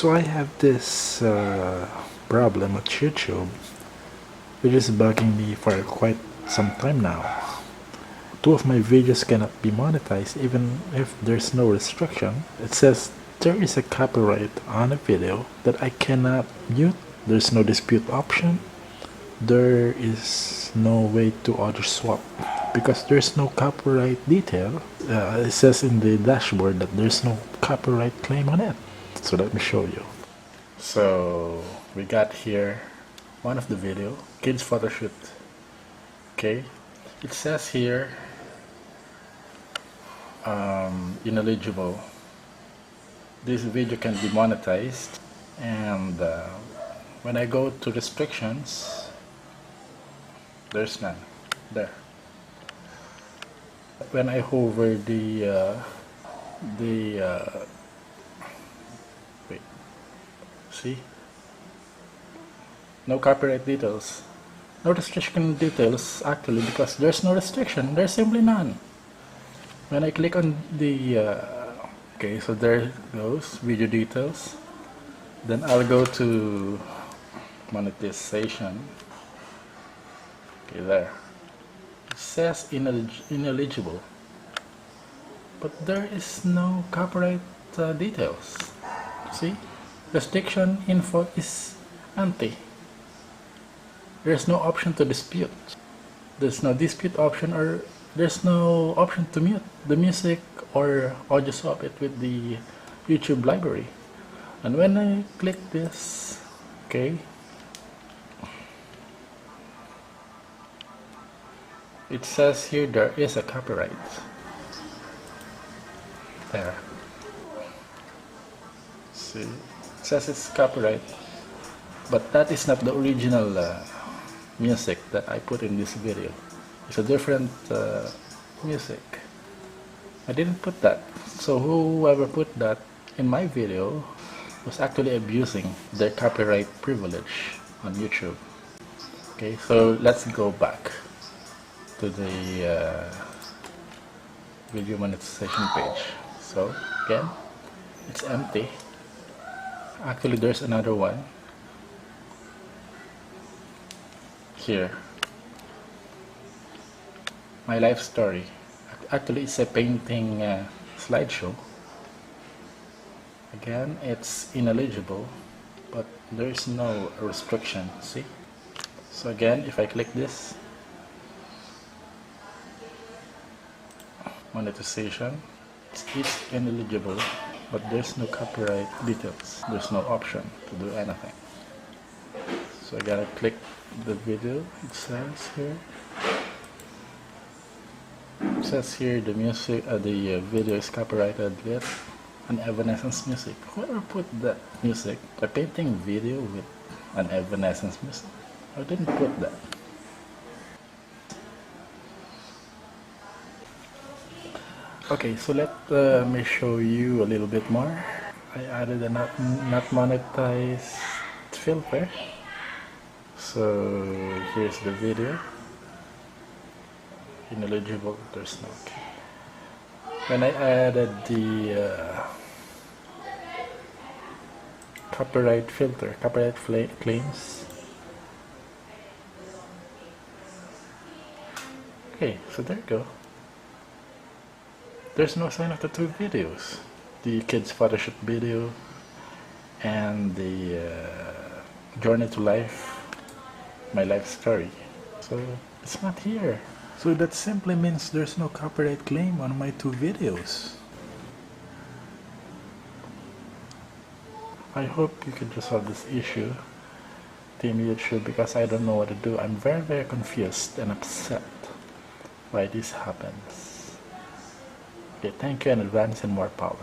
So I have this problem with YouTube, which is bugging me for quite some time now. Two of my videos cannot be monetized even if there's no restriction. It says there is a copyright on a video that I cannot mute. There's no dispute option. There is no way to auto swap because there's no copyright detail. It says in the dashboard that there's no copyright claim on it. So let me show you. So we got here one of the video, kids photo shoot. Okay, it says here ineligible. This video can be monetized, and when I go to restrictions, there's none there. When I hover wait, see, no copyright details, no restriction details actually, because there's no restriction, there's simply none. When I click on the okay, so there goes video details, then I'll go to monetization. Okay, there it says ineligible, but there is no copyright details. See, restriction info is empty. There's no option to dispute. There's no dispute option, or there's no option to mute the music or audio swap it with the YouTube library. And when I click this, okay, it says here there is a copyright. There. See, it says it's copyright, but that is not the original music that I put in this video. It's a different music. I didn't put that. So whoever put that in my video was actually abusing their copyright privilege on YouTube. Okay, so let's go back to the video monetization page. So again, it's empty. Actually, there's another one here. My life story. Actually, it's a painting slideshow. Again, it's ineligible, but there's no restriction. See? So again, if I click this, monetization, it's ineligible, but there's no copyright details. There's no option to do anything. So I gotta click the video. It says here. It says here the music, the video is copyrighted with an Evanescence music. Whoever put that music, a painting video with an Evanescence music? I didn't put that. Okay, so let me show you a little bit more. I added a not monetized filter. So here's the video. Ineligible, there's no key. When I added the copyright filter, copyright claims. Okay, so there you go. There's no sign of the two videos, the kids photoshoot video and the journey to life, my life story. So it's not here. So that simply means there's no copyright claim on my two videos. I hope you can resolve this issue, Team YouTube, because I don't know what to do. I'm very confused and upset why this happens. Okay, thank you in advance and more power.